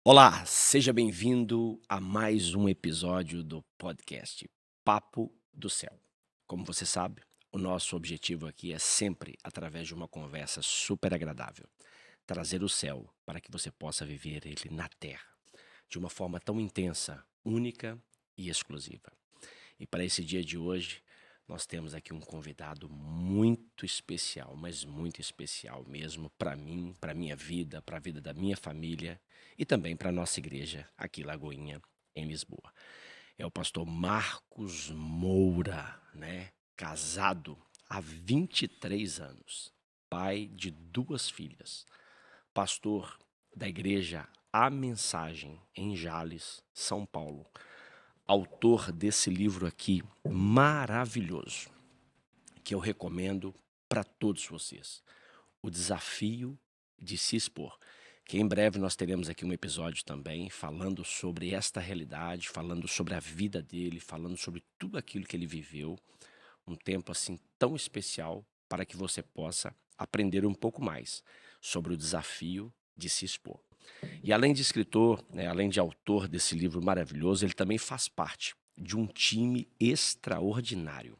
Olá, seja bem-vindo a mais um episódio do podcast Papo do Céu. Como você sabe, o nosso objetivo aqui é sempre, através de uma conversa super agradável, trazer o céu para que você possa viver ele na terra, de uma forma tão intensa, única e exclusiva. E para esse dia de hoje, nós temos aqui um convidado muito especial, mas muito especial mesmo para mim, para minha vida, para a vida da minha família e também para a nossa igreja aqui em Lagoinha, em Lisboa. É o pastor Marcos Moura, né? Casado há 23 anos, pai de duas filhas, pastor da igreja A Mensagem em Jales, São Paulo, autor desse livro aqui maravilhoso, que eu recomendo para todos vocês. O Desafio de Se Expor. Que em breve nós teremos aqui um episódio também falando sobre esta realidade, falando sobre a vida dele, falando sobre tudo aquilo que ele viveu. Um tempo assim tão especial para que você possa aprender um pouco mais sobre o desafio de se expor. E além de escritor, né, além de autor desse livro maravilhoso, ele também faz parte de um time extraordinário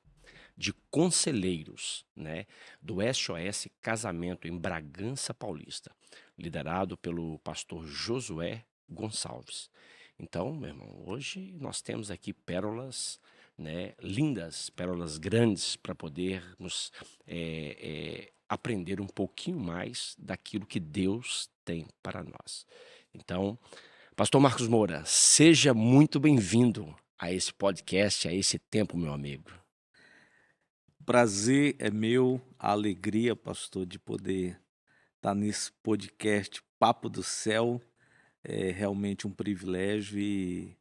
de conselheiros, né, do SOS Casamento em Bragança Paulista, liderado pelo pastor Josué Gonçalves. Então, meu irmão, hoje nós temos aqui pérolas, né, lindas, pérolas grandes para podermos aprender um pouquinho mais daquilo que Deus tem para nós. Então, pastor Marcos Moura, seja muito bem-vindo a esse podcast, a esse tempo, meu amigo. Prazer é meu, a alegria, pastor, de poder estar nesse podcast Papo do Céu. É realmente um privilégio e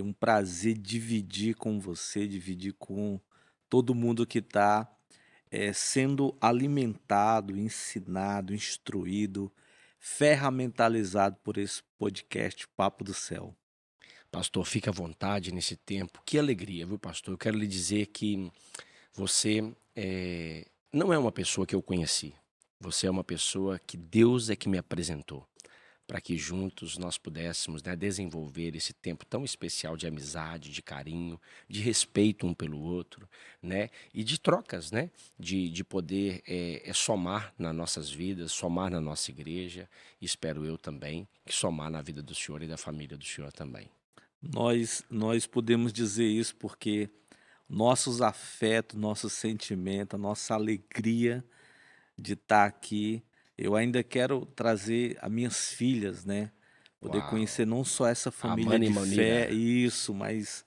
um prazer dividir com você, dividir com todo mundo que está sendo alimentado, ensinado, instruído, ferramentalizado por esse podcast Papo do Céu. Pastor, fique à vontade nesse tempo. Que alegria, viu, pastor? Eu quero lhe dizer que você não é uma pessoa que eu conheci. Você é uma pessoa que Deus é que me apresentou, para que juntos nós pudéssemos, né, desenvolver esse tempo tão especial de amizade, de carinho, de respeito um pelo outro, né, e de trocas, né, de poder somar nas nossas vidas, somar na nossa igreja, e espero eu também que somar na vida do senhor e da família do senhor também. Nós podemos dizer isso porque nossos afetos, nosso sentimento, a nossa alegria de estar aqui. Eu ainda quero trazer as minhas filhas, né, poder conhecer Uau! não só essa A família Mani de Manira. fé isso, mas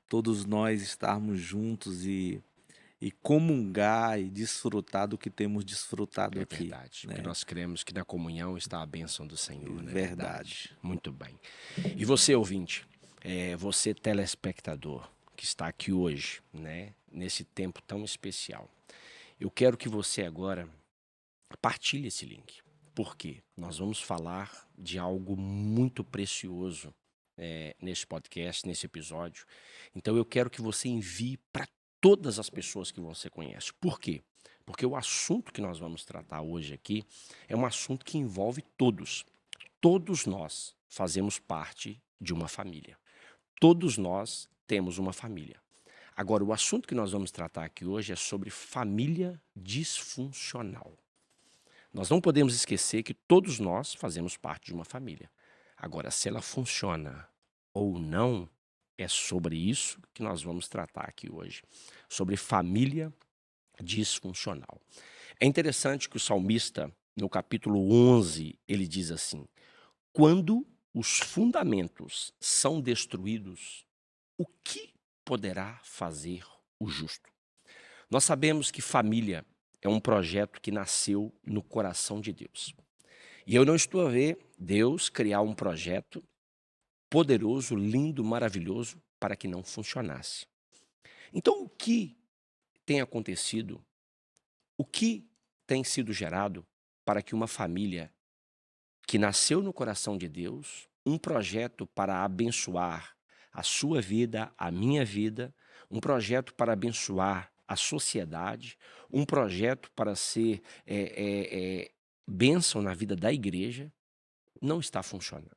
todos nós estarmos juntos e comungar e desfrutar do que temos desfrutado É aqui, verdade, porque né. nós cremos que na comunhão está a bênção do Senhor, não é verdade? Verdade. Muito bem. E você, ouvinte, você telespectador que está aqui hoje, né, nesse tempo tão especial, eu quero que você agora partilhe esse link. Por quê? Nós vamos falar de algo muito precioso nesse podcast, nesse episódio. Então eu quero que você envie para todas as pessoas que você conhece. Por quê? Porque o assunto que nós vamos tratar hoje aqui é um assunto que envolve todos. Todos nós fazemos parte de uma família. Todos nós temos uma família. Agora, o assunto que nós vamos tratar aqui hoje é sobre família disfuncional. Nós não podemos esquecer que todos nós fazemos parte de uma família. Agora, se ela funciona ou não, é sobre isso que nós vamos tratar aqui hoje, sobre família disfuncional. É interessante que o salmista, no capítulo 11, ele diz assim: quando os fundamentos são destruídos, o que poderá fazer o justo? Nós sabemos que família é um projeto que nasceu no coração de Deus. E eu não estou a ver Deus criar um projeto poderoso, lindo, maravilhoso para que não funcionasse. Então, o que tem acontecido? O que tem sido gerado para que uma família que nasceu no coração de Deus, um projeto para abençoar a sua vida, a minha vida, um projeto para abençoar a sociedade, um projeto para ser bênção na vida da igreja, não está funcionando.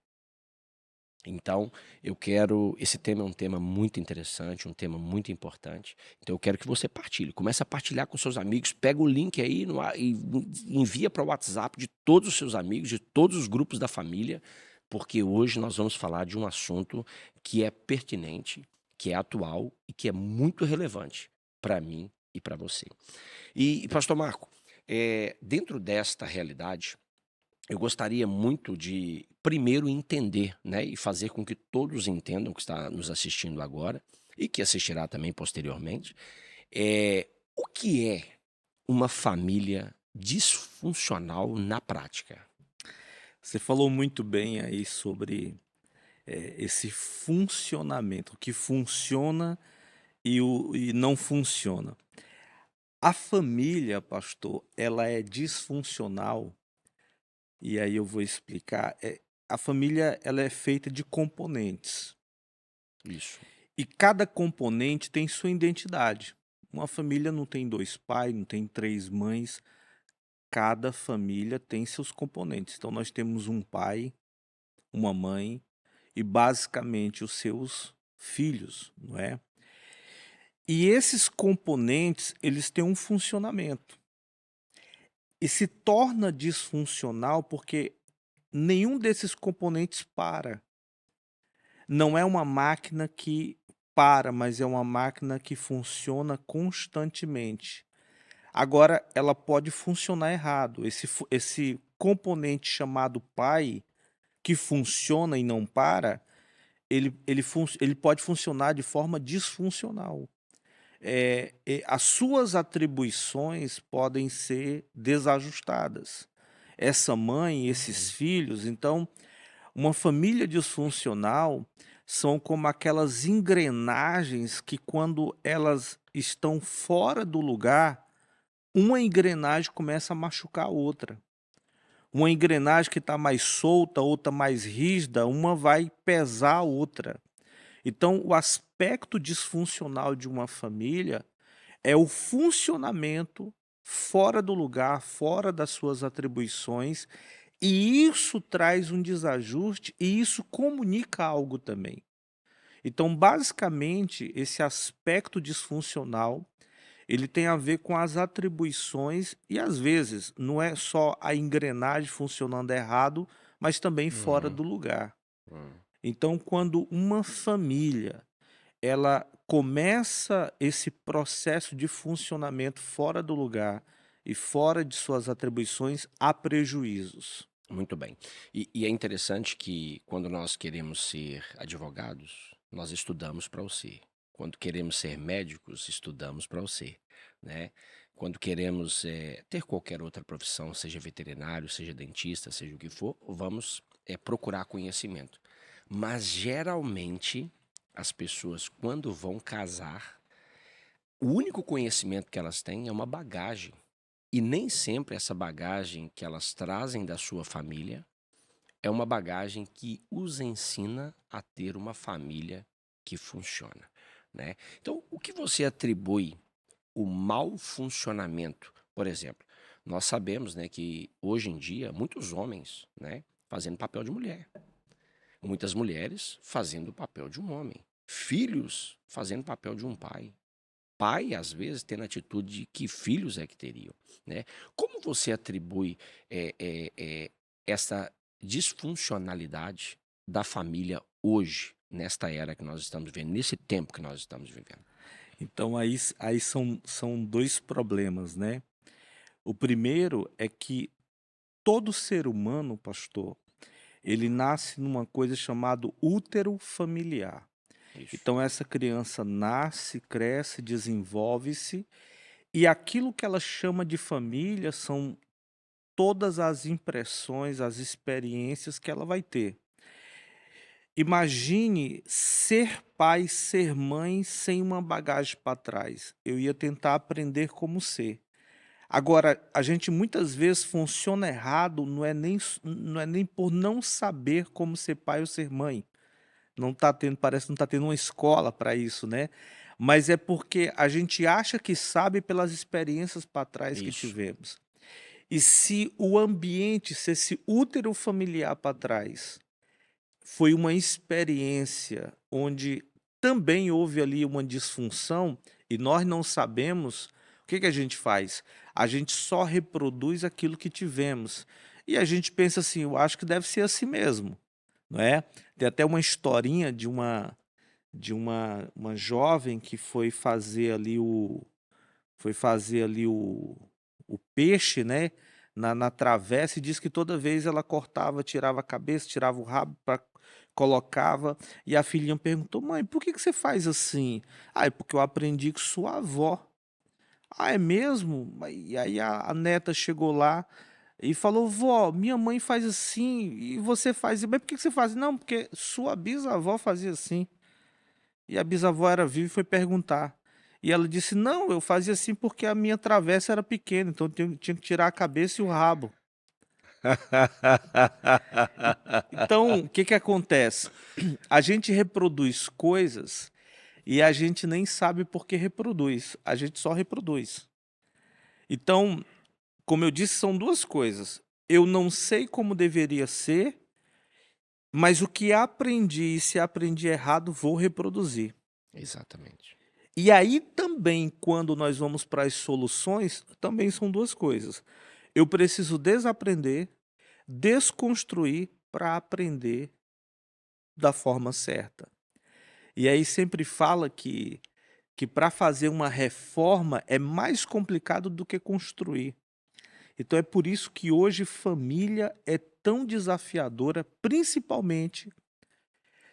Então, eu quero esse tema é um tema muito interessante, um tema muito importante, então eu quero que você partilhe, comece a partilhar com seus amigos, pega o link aí e envia para o WhatsApp de todos os seus amigos, de todos os grupos da família, porque hoje nós vamos falar de um assunto que é pertinente, que é atual e que é muito relevante para mim e para você. E pastor Marco, dentro desta realidade eu gostaria muito de primeiro entender, né, e fazer com que todos entendam que está nos assistindo agora e que assistirá também posteriormente, o que é uma família disfuncional na prática? Você falou muito bem aí sobre, esse funcionamento, o que funciona e não funciona. A família, pastor, ela é disfuncional, e aí eu vou explicar. A família, ela é feita de componentes, Isso. e cada componente tem sua identidade. Uma família não tem 2 pais, não tem 3 mães, cada família tem seus componentes. Então nós temos um pai, uma mãe e basicamente os seus filhos, não é? E esses componentes, eles têm um funcionamento. E se torna disfuncional porque nenhum desses componentes para. Não é uma máquina que para, mas é uma máquina que funciona constantemente. Agora, ela pode funcionar errado. Esse componente chamado pai, que funciona e não para, ele pode funcionar de forma disfuncional. As suas atribuições podem ser desajustadas. Essa mãe, esses Uhum. filhos, então, uma família disfuncional são como aquelas engrenagens que, quando elas estão fora do lugar, uma engrenagem começa a machucar a outra. Uma engrenagem que está mais solta, outra mais rígida, uma vai pesar a outra. Então, o aspecto disfuncional de uma família é o funcionamento fora do lugar, fora das suas atribuições, e isso traz um desajuste e isso comunica algo também. Então, basicamente, esse aspecto disfuncional, ele tem a ver com as atribuições e, às vezes, não é só a engrenagem funcionando errado, mas também fora Uhum. do lugar. Hum. Então, quando uma família ela começa esse processo de funcionamento fora do lugar e fora de suas atribuições, há prejuízos. Muito bem. E é interessante que quando nós queremos ser advogados, nós estudamos para o ser. Quando queremos ser médicos, estudamos para o ser, né? Quando queremos ter qualquer outra profissão, seja veterinário, seja dentista, seja o que for, vamos procurar conhecimento. Mas geralmente as pessoas, quando vão casar, o único conhecimento que elas têm é uma bagagem. E nem sempre essa bagagem que elas trazem da sua família é uma bagagem que os ensina a ter uma família que funciona, né. Então, o que você atribui o mau funcionamento? Por exemplo, nós sabemos, né, que hoje em dia muitos homens, né, fazendo papel de mulher, muitas mulheres fazendo o papel de um homem, filhos fazendo papel de um pai, pai às vezes tendo a atitude que filhos é que teriam, né. Como você atribui, essa disfuncionalidade da família hoje, nesta era que nós estamos vivendo, nesse tempo que nós estamos vivendo? Então aí são 2 problemas, né. O primeiro é que todo ser humano, pastor, ele nasce numa coisa chamado útero familiar. Isso. Então essa criança nasce, cresce, desenvolve-se, e aquilo que ela chama de família são todas as impressões, as experiências que ela vai ter. Imagine ser pai, ser mãe sem uma bagagem para trás. Eu ia tentar aprender como ser. Agora, a gente muitas vezes funciona errado, não é nem por não saber como ser pai ou ser mãe. Não tá tendo, parece que não tá tendo uma escola para isso, né. Mas é porque a gente acha que sabe pelas experiências para trás que Isso. tivemos. E se o ambiente, se esse útero familiar para trás foi uma experiência onde também houve ali uma disfunção e nós não sabemos, o que que a gente faz? A gente só reproduz aquilo que tivemos. E a gente pensa assim: "Eu acho que deve ser assim mesmo", não é? Tem até uma historinha de uma jovem que foi fazer ali o peixe, né, na travessa e diz que toda vez ela cortava, tirava a cabeça, tirava o rabo, colocava, e a filhinha perguntou: "Mãe, por que que você faz assim?". "Ah, é porque eu aprendi com sua avó". "Ah, é mesmo?". E aí a neta chegou lá e falou: "Vó, minha mãe faz assim e você faz". "Mas por que que você faz?". "Não, porque sua bisavó fazia assim". E a bisavó era viva e foi perguntar. E ela disse: "Não, eu fazia assim porque a minha travessa era pequena, então eu tinha que tirar a cabeça e o rabo". E então, o que que acontece? A gente reproduz coisas e a gente nem sabe por que reproduz, a gente só reproduz. Então, como eu disse, são 2 coisas: eu não sei como deveria ser, mas o que aprendi, e se aprendi errado, vou reproduzir. Exatamente. E aí também, quando nós vamos para as soluções, também são 2 coisas. Eu preciso desaprender, desconstruir para aprender da forma certa. E aí sempre fala que para fazer uma reforma é mais complicado do que construir. Então é por isso que hoje família é tão desafiadora, principalmente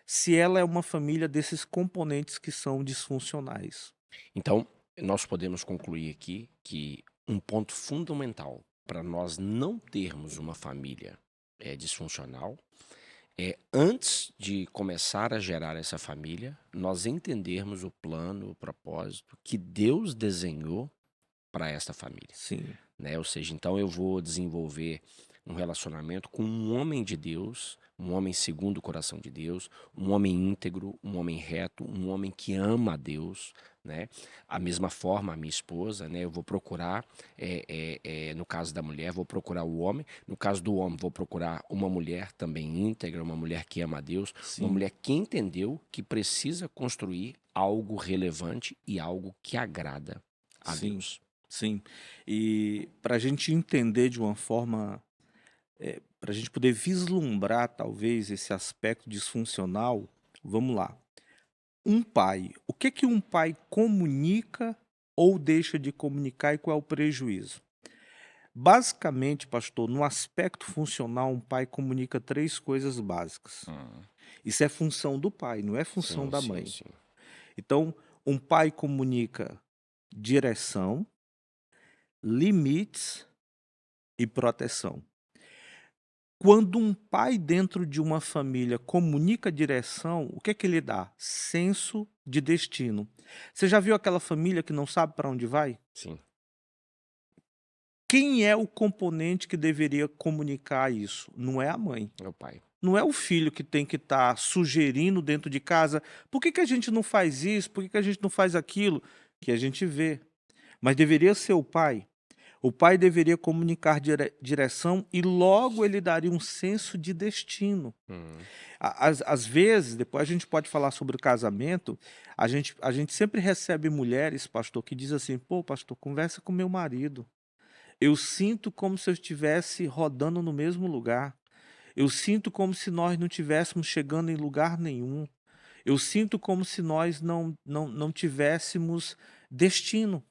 se ela é uma família desses componentes que são disfuncionais. Então, nós podemos concluir aqui que um ponto fundamental para nós não termos uma família disfuncional é, antes de começar a gerar essa família, nós entendermos o plano, o propósito que Deus desenhou para esta família, Sim, né? Ou seja, então eu vou desenvolver um relacionamento com um homem de Deus, um homem segundo o coração de Deus, um homem íntegro, um homem reto, um homem que ama a Deus, né? A mesma forma, a minha esposa, né? Eu vou procurar, no caso da mulher, vou procurar o homem, no caso do homem, vou procurar uma mulher também íntegra, uma mulher que ama a Deus, uma sim, mulher que entendeu que precisa construir algo relevante e algo que agrada a sim, Deus. sim. E para a gente entender de uma forma, para a gente poder vislumbrar talvez esse aspecto disfuncional, vamos lá. Um pai, o que que um pai comunica ou deixa de comunicar e qual é o prejuízo? Basicamente, pastor, no aspecto funcional, um pai comunica 3 coisas básicas. Hum. Isso é função do pai, não é função Sim, da sim, mãe. sim. Então, um pai comunica direção, limites e proteção. Quando um pai dentro de uma família comunica direção, o que é que ele dá? Senso de destino. Você já viu aquela família que não sabe para onde vai? Sim, Quem é o componente que deveria comunicar isso? Não é a mãe. meu pai. Não é o filho que tem que estar sugerindo dentro de casa: "Por que que a gente não faz isso? Por que que a gente não faz aquilo?", que a gente vê. Mas deveria ser o pai. O pai deveria comunicar direção e logo ele daria um senso de destino. Uhum. Às vezes, depois a gente pode falar sobre o casamento, a gente sempre recebe mulheres, pastor, que diz assim: "Pô, pastor, conversa com meu marido. Eu sinto como se eu estivesse rodando no mesmo lugar. Eu sinto como se nós não estivéssemos chegando em lugar nenhum. Eu sinto como se nós não tivéssemos destino".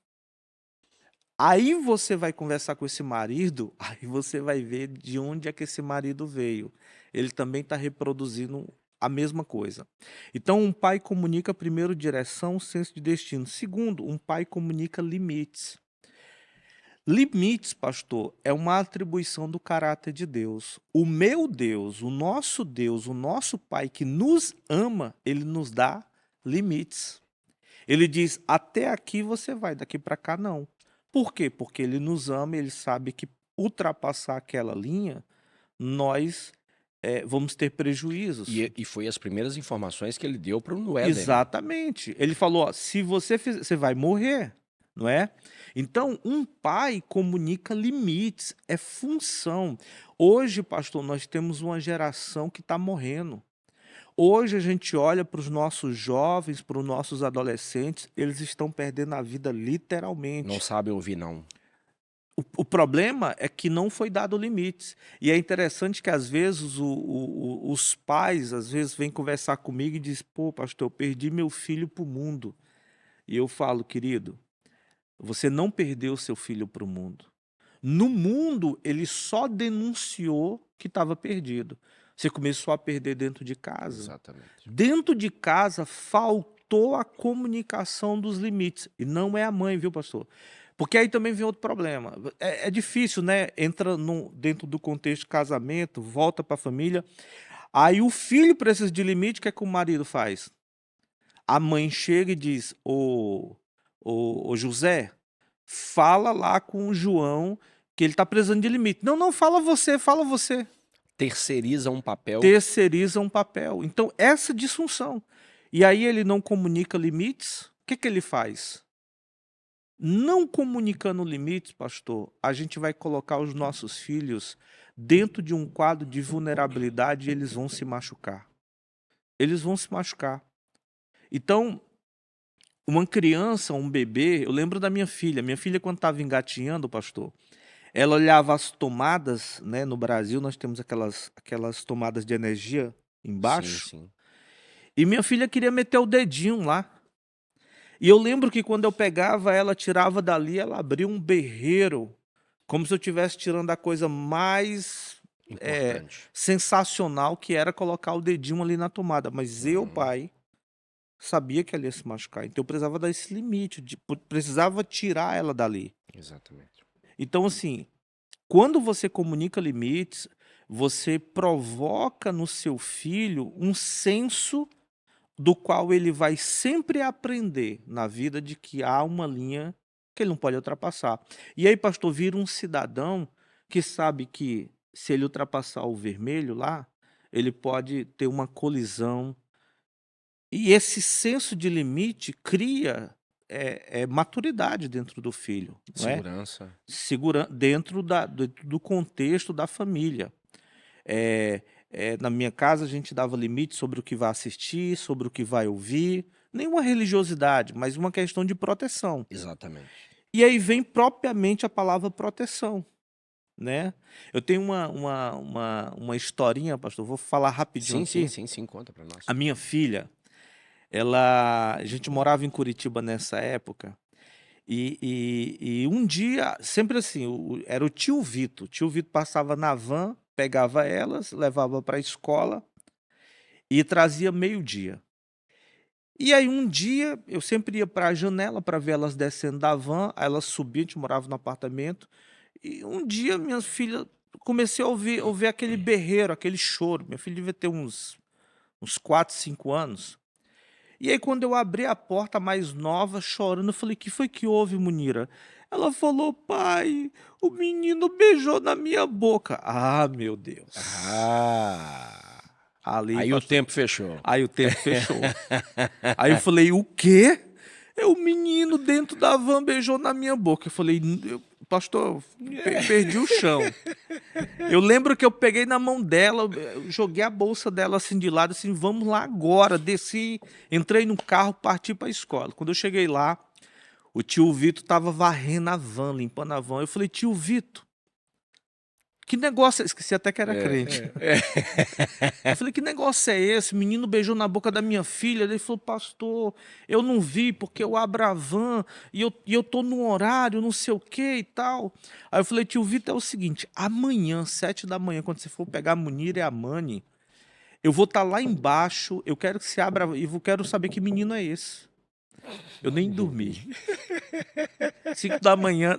Aí você vai conversar com esse marido, aí você vai ver de onde é que esse marido veio. Ele também está reproduzindo a mesma coisa. Então, um pai comunica primeiro direção, senso de destino. Segundo, um pai comunica limites. Limites, pastor, é uma atribuição do caráter de Deus. O meu Deus, o nosso Pai que nos ama, ele nos dá limites. Ele diz: até aqui você vai, daqui para cá não. Por quê? Porque ele nos ama, ele sabe que ultrapassar aquela linha, nós vamos ter prejuízos. E foi as primeiras informações que ele deu para o Noé, né? Exatamente. Ele falou: ó, se você fizer, você vai morrer, não é? Então, um pai comunica limites, é função. Hoje, pastor, nós temos uma geração que está morrendo. Hoje a gente olha para os nossos jovens, para os nossos adolescentes, eles estão perdendo a vida Não literalmente. sabem ouvir, não. O problema é que não foi dado limites. E é interessante que às vezes os pais às vezes vêm conversar comigo e dizem, pô, pastor, eu perdi meu filho para o mundo. E eu falo, querido, você não perdeu seu filho para o mundo. No mundo, ele só denunciou que estava perdido. Você começou a perder dentro de casa. Exatamente. Dentro de casa, faltou a comunicação dos limites. E não é a mãe, viu, pastor? Porque aí também vem outro problema. É difícil, né? Entra dentro do contexto de casamento, volta para a família. Aí o filho precisa de limite, o que é que o marido faz? A mãe chega e diz, ô José, fala lá com o João que ele está precisando de limite. Não, não, fala você, fala você. Terceiriza um papel. Terceiriza um papel. Então, essa disfunção. E aí ele não comunica limites, o que ele faz? Não comunicando limites, pastor, a gente vai colocar os nossos filhos dentro de um quadro de vulnerabilidade e eles vão se machucar. Eles vão se machucar. Então, uma criança, um bebê, eu lembro da minha filha quando estava engatinhando, pastor, ela olhava as tomadas, né? No Brasil nós temos aquelas tomadas de energia embaixo, Sim. e minha filha queria meter o dedinho lá. E eu lembro que quando eu pegava ela, tirava dali, ela abria um berreiro, como se eu estivesse tirando a coisa mais Importante. sensacional, que era colocar o dedinho ali na tomada. Mas eu, pai, sabia que ela ia se machucar. Então eu precisava dar esse limite, precisava tirar ela dali. Exatamente. Então, assim, quando você comunica limites, você provoca no seu filho um senso do qual ele vai sempre aprender na vida de que há uma linha que ele não pode ultrapassar. E aí, pastor, vira um cidadão que sabe que se ele ultrapassar o vermelho lá, ele pode ter uma colisão. E esse senso de limite cria maturidade dentro do filho, não é? Segurança. Dentro do contexto da família. Na minha casa a gente dava limite sobre o que vai assistir, sobre o que vai ouvir, nenhuma religiosidade, mas uma questão de proteção. Exatamente. E aí vem propriamente a palavra proteção, né? Eu tenho uma historinha, pastor, vou falar rapidinho aqui. Sim, conta para nós. A minha filha, a gente morava em Curitiba nessa época, e um dia, sempre assim, era o tio Vito. O tio Vito passava na van, pegava elas, levava para a escola e trazia meio-dia. E aí um dia, eu sempre ia para a janela para ver elas descendo da van, aí elas subiam, a gente morava no apartamento, e um dia minha filha, comecei a ouvir aquele berreiro, aquele choro. Minha filha devia ter uns 4, 5 anos. E aí quando eu abri a porta, mais nova, chorando, eu falei, que foi que houve, Munira? Ela falou, pai, o menino beijou na minha boca. Ah, meu Deus. Ali, Aí o tempo fechou. Aí o tempo fechou. Aí eu falei, o quê? O menino dentro da van beijou na minha boca. Eu falei, pastor, perdi o chão. Eu lembro que eu peguei na mão dela, joguei a bolsa dela assim de lado, assim, vamos lá agora. Desci, entrei no carro, parti para a escola. Quando eu cheguei lá, o tio Vito estava varrendo a van, limpando a van. Eu falei, tio Vito, que negócio, esqueci até que era crente. Eu falei, que negócio é esse? O menino beijou na boca da minha filha. Ele falou, pastor, eu não vi porque eu abro a van e eu tô no horário, não sei o que e tal. Aí eu falei, tio Vitor, é o seguinte, amanhã, 7 da manhã, quando você for pegar a Munira e a Mani, eu vou estar lá embaixo, eu quero que você abra e eu quero saber que menino é esse. Eu nem dormi. 5 da manhã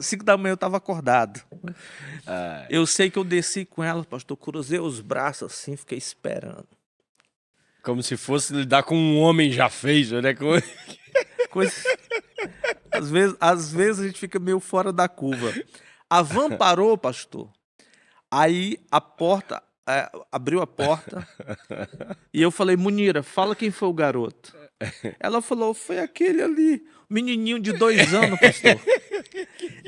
eu estava acordado. Eu sei que eu desci com ela, pastor, cruzei os braços assim, fiquei esperando. Como se fosse lidar com um homem já fez, né? Coisa... Às vezes a gente fica meio fora da curva. A van parou, pastor. Aí a porta, abriu a porta e eu falei, Munira, fala quem foi o garoto. Ela falou, foi aquele ali, menininho de 2 anos, pastor.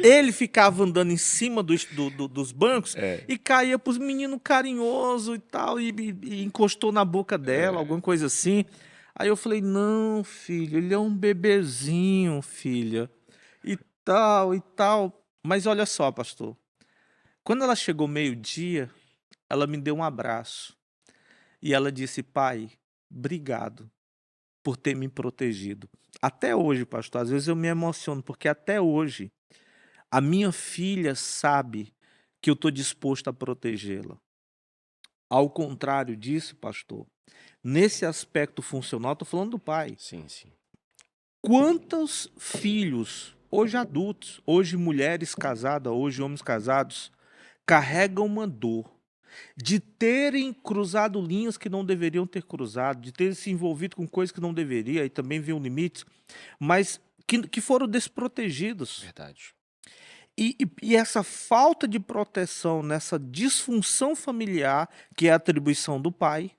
Ele ficava andando em cima dos bancos É, e caía pros meninos carinhoso e tal, e encostou na boca dela, é. alguma coisa assim. Aí eu falei, não, filho, ele é um bebezinho, filha, e tal, e tal. Mas olha só, pastor, quando ela chegou meio-dia, ela me deu um abraço e ela disse, pai, obrigado por ter me protegido. Até hoje, pastor, às vezes eu me emociono, porque até hoje a minha filha sabe que eu estou disposto a protegê-la. Ao contrário disso, pastor, nesse aspecto funcional, estou falando do pai. Sim, sim. Quantos filhos, hoje adultos, hoje mulheres casadas, hoje homens casados, carregam uma dor de terem cruzado linhas que não deveriam ter cruzado, de terem se envolvido com coisas que não deveria, e também viam limites, mas que foram desprotegidos. Verdade. E essa falta de proteção nessa disfunção familiar, que é a atribuição do pai,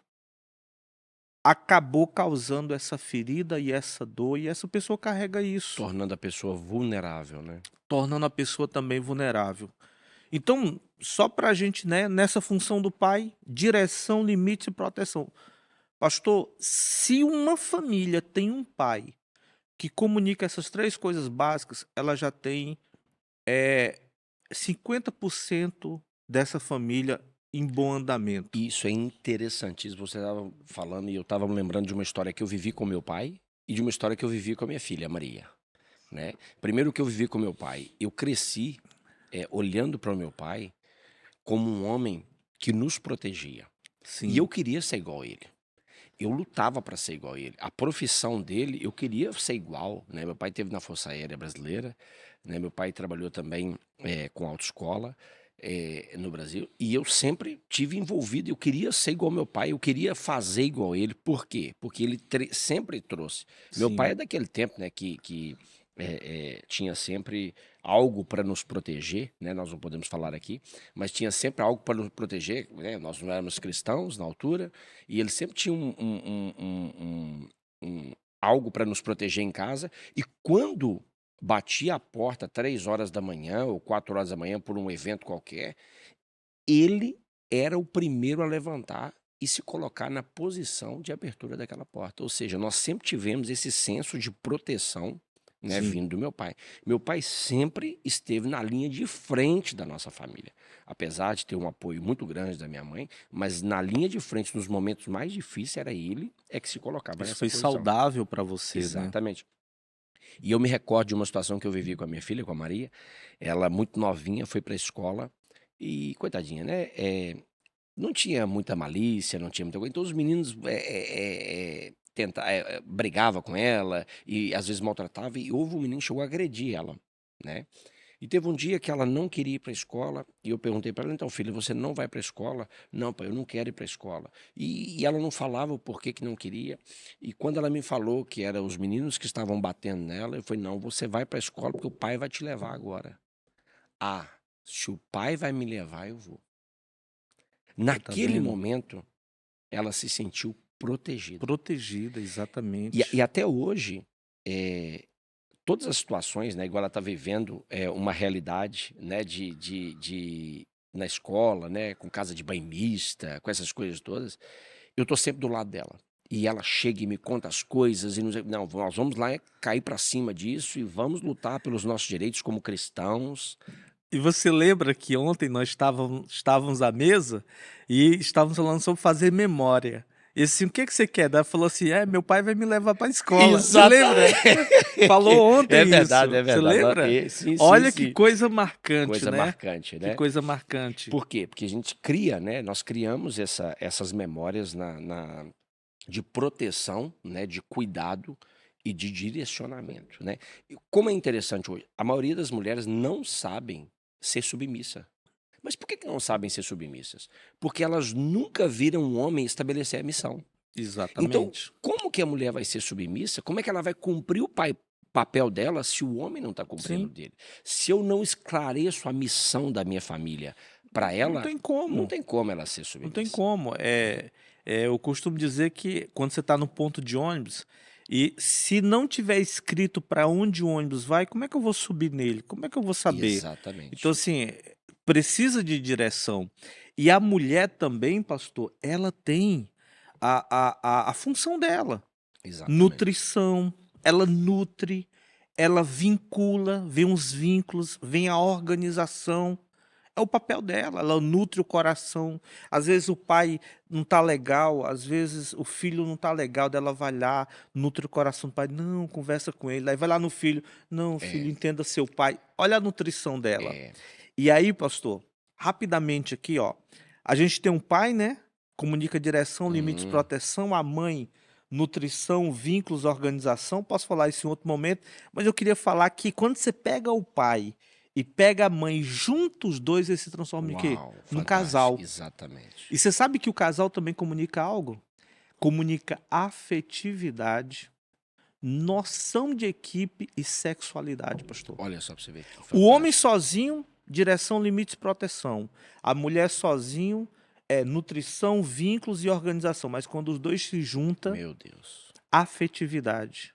acabou causando essa ferida e essa dor, e essa pessoa carrega isso, Tornando a pessoa vulnerável, né? tornando a pessoa também vulnerável. Então, só para a gente, né, nessa função do pai, direção, limite e proteção. Pastor, se uma família tem um pai que comunica essas três coisas básicas, ela já tem 50% dessa família em bom andamento. Isso é interessantíssimo. Você estava falando e eu estava me lembrando de uma história que eu vivi com meu pai e de uma história que eu vivi com a minha filha, Maria, né? Primeiro que eu vivi com meu pai, eu cresci olhando para o meu pai como um homem que nos protegia. E eu Sim, queria ser igual a ele. Eu lutava para ser igual a ele. A profissão dele, eu queria ser igual, né? Meu pai teve na Força Aérea Brasileira, né? Meu pai trabalhou também com autoescola no Brasil. E eu sempre tive envolvido. Eu queria ser igual ao meu pai. Eu queria fazer igual a ele. Por quê? Porque ele sempre trouxe. Meu pai sim. é daquele tempo, né? Que tinha sempre algo para nos proteger, né? Nós não podemos falar aqui, mas tinha sempre algo para nos proteger, né? Nós não éramos cristãos na altura, e ele sempre tinha algo para nos proteger em casa. E quando batia a porta 3 horas da manhã ou 4 horas da manhã por um evento qualquer, ele era o primeiro a levantar e se colocar na posição de abertura daquela porta. Ou seja, nós sempre tivemos esse senso de proteção, né, Sim. vindo do meu pai. Meu pai sempre esteve na linha de frente da nossa família. Apesar de ter um apoio muito grande da minha mãe, mas na linha de frente, nos momentos mais difíceis, era ele que se colocava Isso nessa foi posição. saudável para você, né? Exatamente. E eu me recordo de uma situação que eu vivi com a minha filha, com a Maria. Ela, muito novinha, foi para a escola e, coitadinha, né? Não tinha muita malícia, não tinha muita coisa. Então os meninos brigava com ela e às vezes maltratava. E houve um menino que chegou a agredir ela, né? E teve um dia que ela não queria ir para a escola e eu perguntei para ela, então, filha, você não vai para a escola? Não, pai, eu não quero ir para a escola. E ela não falava o porquê que não queria. E quando ela me falou que eram os meninos que estavam batendo nela, eu falei, não, você vai para a escola porque o pai vai te levar agora. Ah, se o pai vai me levar, eu vou. Você tá Naquele vendo? momento, ela se sentiu protegida. Protegida, E exatamente. até hoje, todas as situações, né, igual ela está vivendo uma realidade, né, na escola, né, com casa de banho mista, com essas coisas todas, eu tô sempre do lado dela. E ela chega e me conta as coisas e não, nós vamos lá cair para cima disso e vamos lutar pelos nossos direitos como cristãos. E você lembra que ontem nós estávamos à mesa e estávamos falando sobre fazer memória. E assim, o que que você quer? Daí ela falou assim: meu pai vai me levar para a escola. Você lembra? Falou É ontem verdade, isso. é Você verdade. lembra? Sim, sim, Olha que sim. coisa marcante, Coisa né? marcante, Que né? coisa marcante. Por quê? Porque a gente cria, né? Nós criamos essas memórias de proteção, né? De cuidado e de direcionamento, né? E como é interessante hoje, a maioria das mulheres não sabem ser submissa. Mas por que não sabem ser submissas? Porque elas nunca viram um homem estabelecer a missão. Então, Exatamente. como que a mulher vai ser submissa? Como é que ela vai cumprir o papel dela se o homem não está cumprindo o Sim. dele? Se eu não esclareço a missão da minha família para Não ela, tem não como. tem como ela ser Não tem submissa. como. Eu costumo dizer que quando você está no ponto de ônibus E se não tiver escrito para onde o ônibus vai, como é que eu vou subir nele? Como é que eu vou saber? Então, Exatamente. assim, precisa de direção. E a mulher também, pastor, ela tem a função dela. Exatamente. Nutrição, ela nutre, ela vincula, vem os vínculos, vem a organização. É o papel dela, ela nutre o coração. Às vezes o pai não tá legal, às vezes o filho não tá legal, dela vai lá, nutre o coração do pai. Não, conversa com ele. Aí vai lá no filho. Não, filho, É, entenda seu pai. Olha a nutrição dela. é. E aí, pastor, rapidamente aqui, ó. A gente tem um pai, né? Comunica direção, limites, Hum, proteção. A mãe, nutrição, vínculos, organização. Posso falar isso em outro momento, mas eu queria falar que quando você pega o pai e pega a mãe, juntos os dois, eles se transformam em quê? uau, Num fantástico. casal. Exatamente. E você sabe que o casal também comunica algo? Comunica afetividade, noção de equipe e sexualidade, pastor. Olha só para você ver que O homem fantástico. sozinho, direção, limites, proteção. A mulher sozinho é nutrição, vínculos e organização. Mas quando os dois se juntam, Meu Deus. afetividade,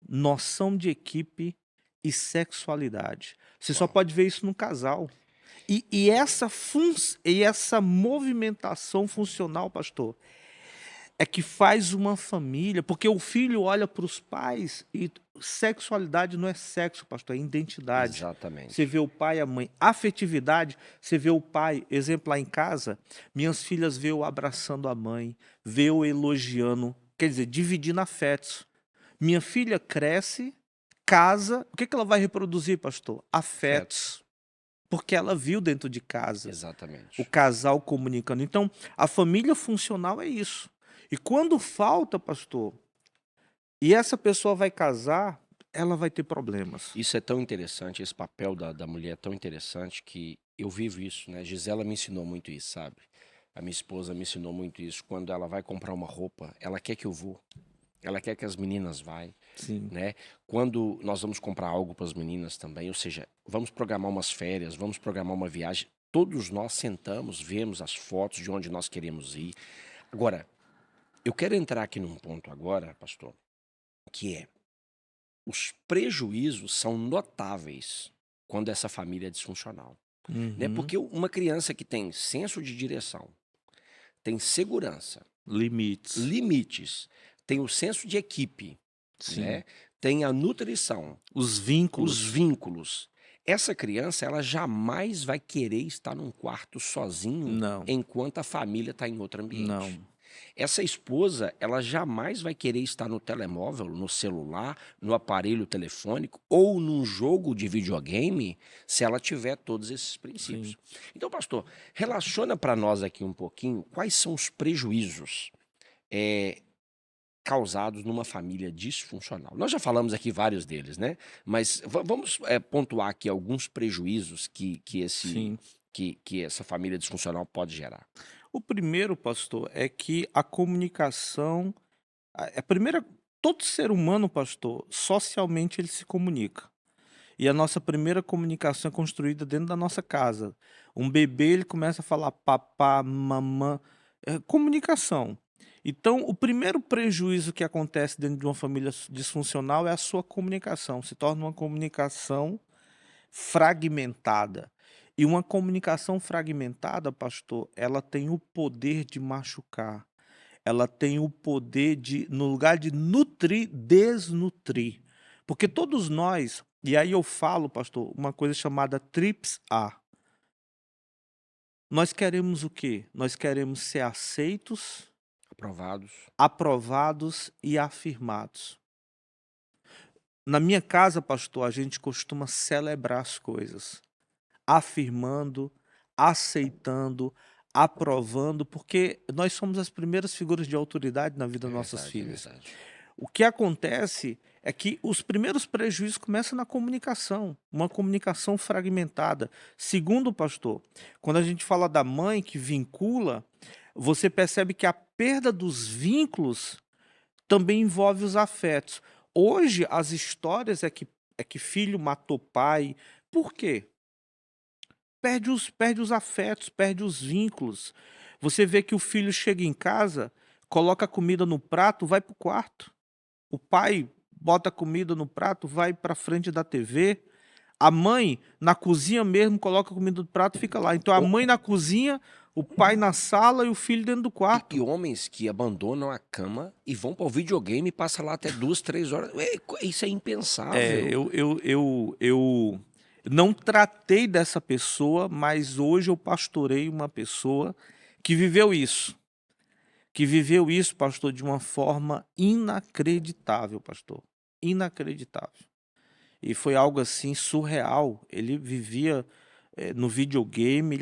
noção de equipe e sexualidade. Você só Uau. pode ver isso no casal. E essa movimentação funcional, pastor, é que faz uma família, porque o filho olha para os pais e sexualidade não é sexo, pastor, é identidade. Você Exatamente. vê o pai e a mãe. Afetividade, você vê o pai, exemplo lá em casa, minhas filhas vê eu abraçando a mãe, vê eu elogiando, quer dizer, dividindo afetos. Minha filha cresce, casa, o que que ela vai reproduzir, pastor? Afetos. Afetos. Porque ela viu dentro de casa o Exatamente. casal comunicando. Então, a família funcional é isso. E quando falta, pastor, e essa pessoa vai casar, ela vai ter problemas. Isso é tão interessante, esse papel da mulher é tão interessante que eu vivo isso, né? Gisela me ensinou muito isso, sabe? A minha esposa me ensinou muito isso. Quando ela vai comprar uma roupa, ela quer que eu vou. Ela quer que as meninas vá, Sim, né? Quando nós vamos comprar algo para as meninas também, ou seja, vamos programar umas férias, vamos programar uma viagem, todos nós sentamos, vemos as fotos de onde nós queremos ir. Agora, eu quero entrar aqui num ponto agora, pastor, que é os prejuízos são notáveis quando essa família é disfuncional, né? uhum. Porque uma criança que tem senso de direção, tem segurança, Limites. limites, tem o senso de equipe, Sim. né? Tem a nutrição, Os os vínculos. vínculos. Essa criança, ela jamais vai querer estar num quarto sozinho Não, enquanto a família está em outro ambiente. não. Essa esposa, ela jamais vai querer estar no telemóvel, no celular, no aparelho telefônico ou num jogo de videogame se ela tiver todos esses Sim. princípios. Então, pastor, relaciona para nós aqui um pouquinho quais são os prejuízos eh, causados numa família disfuncional. Nós já falamos aqui vários deles, né? Mas vamos pontuar aqui alguns prejuízos Sim. que essa família disfuncional pode gerar. O primeiro, pastor, é que a comunicação, a primeira, todo ser humano, pastor, socialmente ele se comunica. E a nossa primeira comunicação é construída dentro da nossa casa. Um bebê, ele começa a falar papá, mamã, comunicação. Então, o primeiro prejuízo que acontece dentro de uma família disfuncional é a sua comunicação. Se torna uma comunicação fragmentada. E uma comunicação fragmentada, pastor, ela tem o poder de machucar. Ela tem o poder de, no lugar de nutrir, desnutrir. Porque todos nós, e aí eu falo, pastor, uma coisa chamada trips A. Nós queremos o quê? Nós queremos ser aceitos, Aprovados. aprovados e afirmados. Na minha casa, pastor, a gente costuma celebrar as coisas, afirmando, aceitando, aprovando, porque nós somos as primeiras figuras de autoridade na vida É das nossas verdade, é filhas. verdade. O que acontece é que os primeiros prejuízos começam na comunicação, uma comunicação fragmentada. Segundo, pastor, quando a gente fala da mãe que vincula, você percebe que a perda dos vínculos também envolve os afetos. Hoje, as histórias é que filho matou pai. Por quê? Perde os afetos, perde os vínculos. Você vê que o filho chega em casa, coloca a comida no prato, vai para o quarto. O pai bota comida no prato, vai para frente da TV. A mãe, na cozinha mesmo, coloca a comida no prato e fica lá. Então, a O mãe na cozinha, o pai na sala e o filho dentro do e quarto. homens que abandonam a cama e vão para o videogame e passam lá até 2, 3 horas. Isso é impensável. Eu não tratei dessa pessoa, mas hoje eu pastorei uma pessoa que viveu isso. Que viveu isso, pastor, de uma forma inacreditável, pastor. Inacreditável. E foi algo assim surreal. Ele vivia no videogame,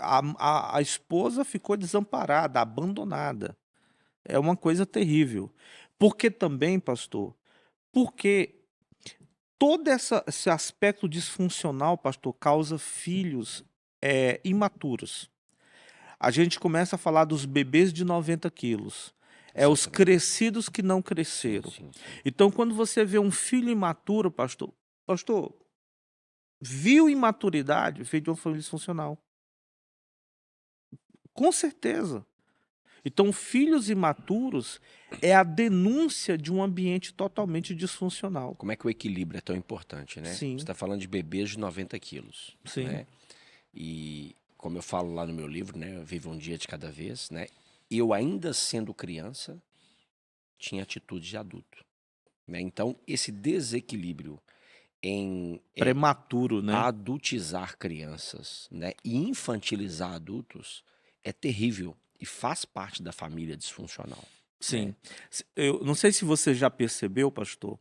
a esposa ficou desamparada, abandonada. É uma coisa terrível. Porque também, pastor, porque todo esse aspecto disfuncional, pastor, causa filhos imaturos. A gente começa a falar dos bebês de 90 quilos. É os Exatamente. crescidos que não Sim, cresceram. sim, sim. Então, quando você vê um filho imaturo, pastor, viu imaturidade, veio de uma família disfuncional. Com certeza. Então, filhos imaturos é a denúncia de um ambiente totalmente disfuncional. Como é que o equilíbrio é tão importante, né? Você Sim, está falando de bebês de 90 quilos, sim, né? E como eu falo lá no meu livro, né? Viva um dia de cada vez, né? Eu ainda sendo criança, tinha atitude de adulto, né? Então, esse desequilíbrio em prematuro, né? adultizar crianças, né? E infantilizar adultos é terrível e faz parte da família disfuncional, né? Sim. Eu não sei se você já percebeu, pastor,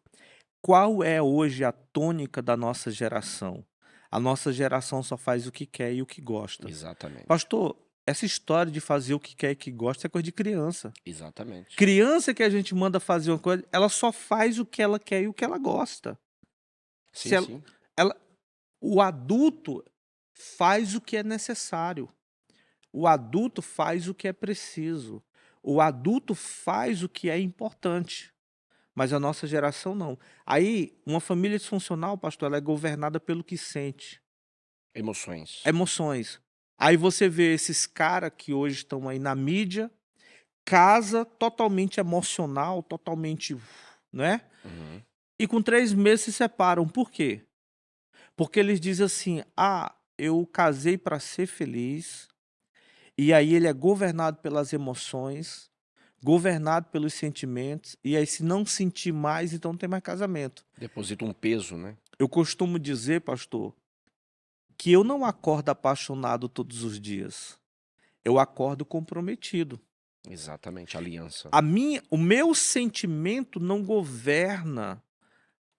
qual é hoje a tônica da nossa geração? A nossa geração só faz o que quer e o que gosta. Exatamente, Pastor, essa história de fazer o que quer e que gosta é coisa de criança. exatamente. Criança que a gente manda fazer uma coisa, ela só faz o que ela quer e o que ela gosta. Se Sim, ela, sim. ela- o adulto faz o que é necessário. O adulto faz o que é preciso. O adulto faz o que é importante. Mas a nossa geração não. Aí, uma família disfuncional, pastor, ela é governada pelo que sente. Emoções. Emoções. Aí você vê esses caras que hoje estão aí na mídia, casa totalmente emocional, totalmente, né? Uhum. E com 3 meses se separam. Por quê? Porque eles dizem assim: ah, eu casei para ser feliz. E aí ele é governado pelas emoções, governado pelos sentimentos. E aí, se não sentir mais, então não tem mais casamento. Deposita um peso, né? Eu costumo dizer, pastor, que eu não acordo apaixonado todos os dias. Eu acordo comprometido. Exatamente, aliança. O meu sentimento não governa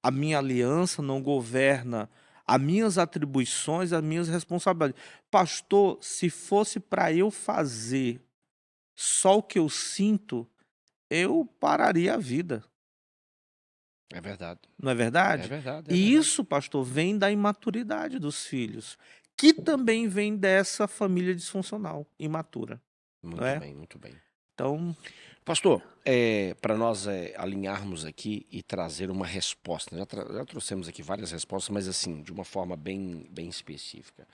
a minha aliança, não governa as minhas atribuições, as minhas responsabilidades. Pastor, se fosse para eu fazer só o que eu sinto, eu pararia a vida. É verdade. Não é É verdade? verdade, é E verdade. isso, pastor, vem da imaturidade dos filhos, que também vem dessa família disfuncional, imatura, não Muito é? bem, muito bem. Então, Pastor, para nós alinharmos aqui e trazer uma resposta, já trouxemos aqui várias respostas, mas assim, de uma forma bem específica.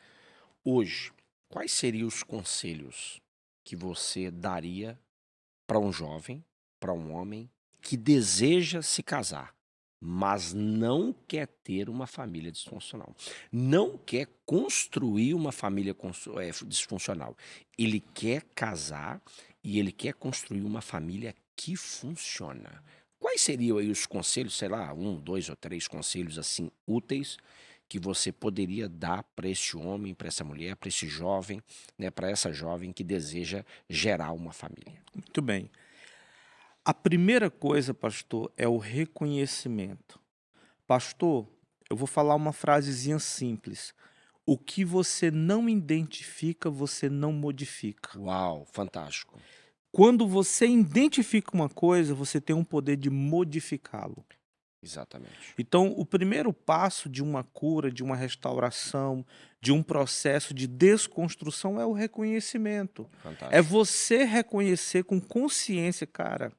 Hoje, quais seriam os conselhos que você daria para um jovem, para um homem que deseja se casar, mas não quer ter uma família disfuncional, não quer construir uma família disfuncional. Ele quer casar e ele quer construir uma família que funciona. Quais seriam aí os conselhos, sei lá, 1, 2 ou 3 conselhos assim úteis que você poderia dar para esse homem, para essa mulher, para esse jovem, né, para essa jovem que deseja gerar uma família? muito bem. A primeira coisa, pastor, é o reconhecimento. Pastor, eu vou falar uma frasezinha simples. O que você não identifica, você não modifica. Uau, fantástico. Quando você identifica uma coisa, você tem um poder de modificá-lo. Exatamente. Então, o primeiro passo de uma cura, de uma restauração, de um processo de desconstrução é o reconhecimento. É Fantástico. você reconhecer com consciência, cara,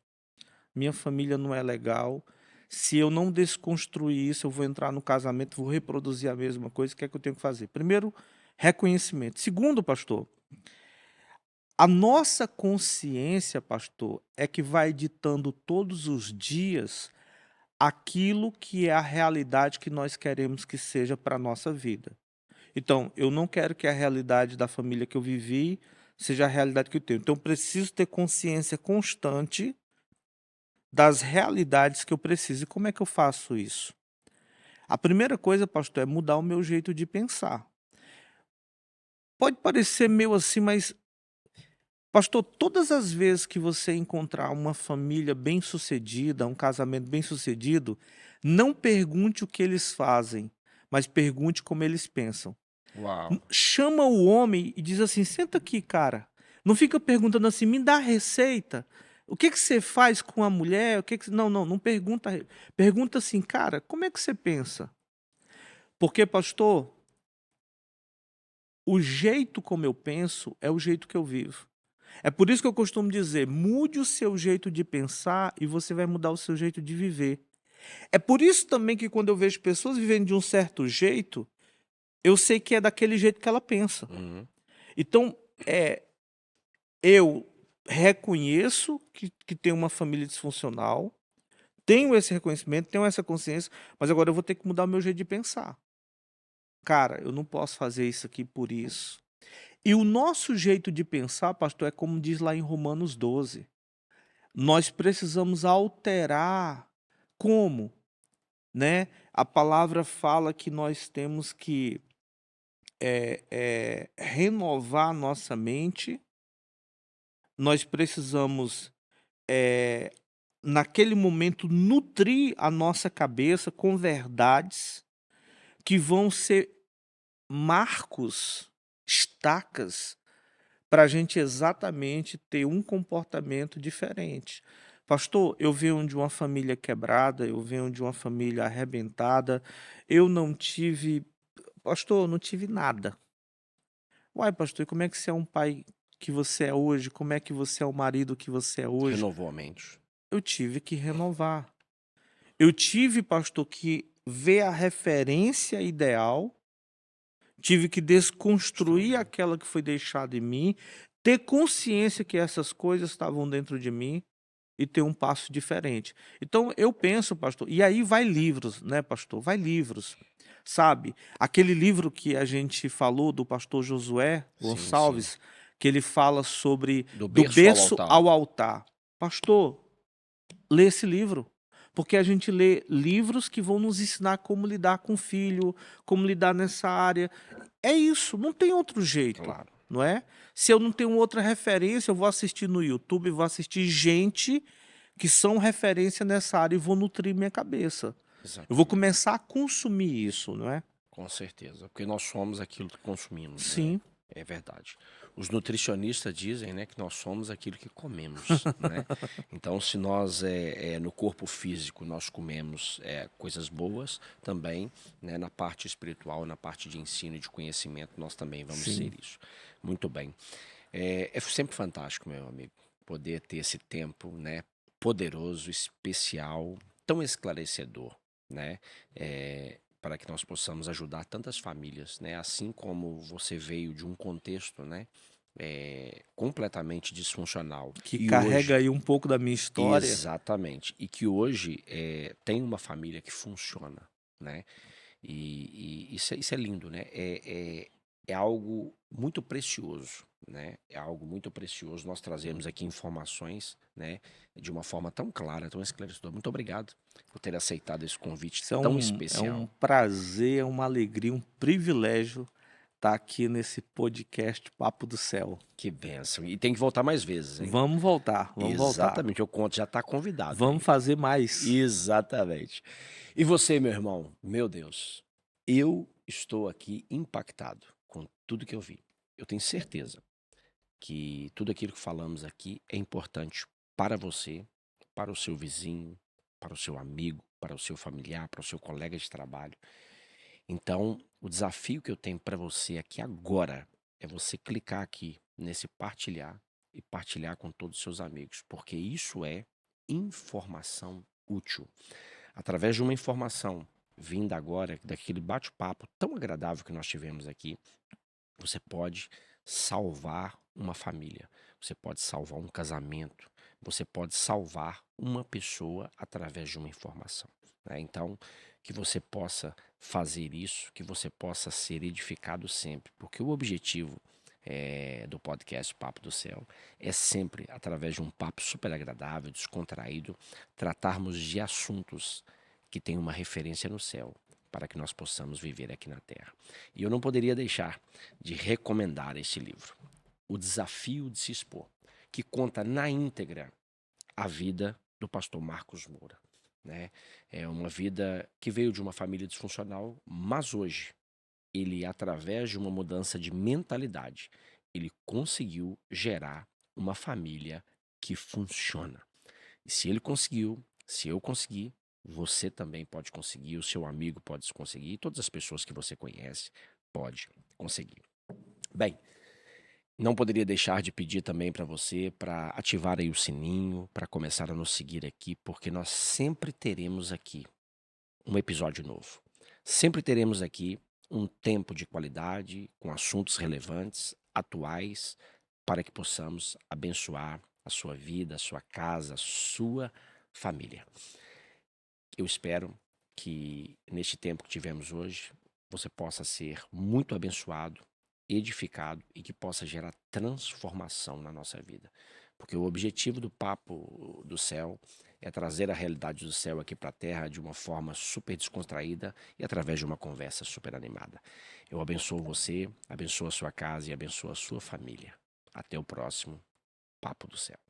minha família não é legal. Se eu não desconstruir isso, eu vou entrar no casamento, vou reproduzir a mesma coisa. O que é que eu tenho que fazer? Primeiro, reconhecimento. Segundo, pastor, a nossa consciência, pastor, é que vai ditando todos os dias aquilo que é a realidade que nós queremos que seja para a nossa vida. Então, eu não quero que a realidade da família que eu vivi seja a realidade que eu tenho. Então, eu preciso ter consciência constante das realidades que eu preciso. E como é que eu faço isso? A primeira coisa, pastor, é mudar o meu jeito de pensar. Pode parecer meio assim, mas, pastor, todas as vezes que você encontrar uma família bem-sucedida, um casamento bem-sucedido, não pergunte o que eles fazem, mas pergunte como eles pensam. Uau. Chama o homem e diz assim: senta aqui, cara. Não fica perguntando assim, me dá a receita. O que que você faz com a mulher? O que que... Não, não, não pergunta. Pergunta assim, cara, como é que você pensa? Porque, pastor, o jeito como eu penso é o jeito que eu vivo. É por isso que eu costumo dizer: mude o seu jeito de pensar e você vai mudar o seu jeito de viver. É por isso também que quando eu vejo pessoas vivendo de um certo jeito, eu sei que é daquele jeito que ela pensa. Uhum. Então, eu reconheço que tenho uma família disfuncional, tenho esse reconhecimento, tenho essa consciência, mas agora eu vou ter que mudar o meu jeito de pensar. Cara, eu não posso fazer isso aqui por isso. E o nosso jeito de pensar, pastor, é como diz lá em Romanos 12. Nós precisamos alterar como, né? A palavra fala que nós temos que renovar a nossa mente, nós precisamos, naquele momento, nutrir a nossa cabeça com verdades que vão ser marcos, estacas, para a gente exatamente ter um comportamento diferente. Pastor, eu venho de uma família quebrada, eu venho de uma família arrebentada, eu não tive, pastor, eu não tive nada. Uai, pastor, e como é que você é um pai que você é hoje? Como é que você é o marido que você é hoje? Renovou a mente. Eu tive que renovar. Eu tive, pastor, que ver a referência ideal, tive que desconstruir Construir. aquela que foi deixada em mim, ter consciência que essas coisas estavam dentro de mim e ter um passo diferente. Então eu penso, pastor, e aí vai livros, né, pastor? Vai livros. Sabe? Aquele livro que a gente falou do pastor Josué Sim, sim. Gonçalves, que ele fala sobre Do do berço ao berço altar. ao altar. Pastor, lê esse livro. Porque a gente lê livros que vão nos ensinar como lidar com o filho, como lidar nessa área. É isso, não tem outro jeito, Claro. não é? Se eu não tenho outra referência, eu vou assistir no YouTube, vou assistir gente que são referência nessa área e vou nutrir minha cabeça. Eu vou Exatamente. começar a consumir isso, não é? Com certeza. Porque nós somos aquilo que consumimos, né? Sim, É verdade. Os nutricionistas dizem, né, que nós somos aquilo que comemos, né? Então, se nós, no corpo físico, nós comemos coisas boas, também, né, na parte espiritual, na parte de ensino e de conhecimento, nós também vamos sim. ser isso. Muito bem. É sempre fantástico, meu amigo, poder ter esse tempo, né, poderoso, especial, tão esclarecedor, né, para que nós possamos ajudar tantas famílias, né, assim como você veio de um contexto, né, completamente disfuncional Que e carrega hoje, aí um pouco da minha história. exatamente, e que hoje tem uma família que funciona, né, e isso é lindo, né? É algo muito precioso, né? É algo muito precioso. Nós trazemos aqui informações, né? De uma forma tão clara, tão esclarecedora. Muito obrigado por ter aceitado esse convite Isso tão é um especial. prazer, é uma alegria, um privilégio estar aqui nesse podcast Papo do Céu. Que bênção. E tem que voltar mais vezes, hein? Vamos voltar, vamos voltar. Exatamente. Eu conto, já está convidado Vamos aí. fazer mais. Exatamente. E você, meu irmão? Meu Deus, eu estou aqui impactado com tudo que eu vi. Eu tenho certeza que tudo aquilo que falamos aqui é importante para você, para o seu vizinho, para o seu amigo, para o seu familiar, para o seu colega de trabalho. Então, o desafio que eu tenho para você aqui agora é você clicar aqui nesse partilhar e partilhar com todos os seus amigos, porque isso é informação útil. Através de uma informação vinda agora, daquele bate-papo tão agradável que nós tivemos aqui, você pode salvar uma família, você pode salvar um casamento, você pode salvar uma pessoa através de uma informação, né? Então, que você possa fazer isso, que você possa ser edificado sempre, porque o objetivo do podcast Papo do Céu é sempre, através de um papo super agradável, descontraído, tratarmos de assuntos que têm uma referência no céu, para que nós possamos viver aqui na Terra. E eu não poderia deixar de recomendar este livro, O Desafio de Se Expor, que conta na íntegra a vida do pastor Marcos Moura, né? É uma vida que veio de uma família disfuncional, mas hoje ele, através de uma mudança de mentalidade, ele conseguiu gerar uma família que funciona. E se ele conseguiu, se eu conseguir, você também pode conseguir, o seu amigo pode conseguir, e todas as pessoas que você conhece pode conseguir. Bem, não poderia deixar de pedir também para você para ativar aí o sininho, para começar a nos seguir aqui, porque nós sempre teremos aqui um episódio novo. Sempre teremos aqui um tempo de qualidade, com assuntos relevantes, atuais, para que possamos abençoar a sua vida, a sua casa, a sua família. Eu espero que neste tempo que tivemos hoje, você possa ser muito abençoado, edificado e que possa gerar transformação na nossa vida. Porque o objetivo do Papo do Céu é trazer a realidade do céu aqui para a terra de uma forma super descontraída e através de uma conversa super animada. Eu abençoo você, abençoo a sua casa e abençoo a sua família. Até o próximo Papo do Céu.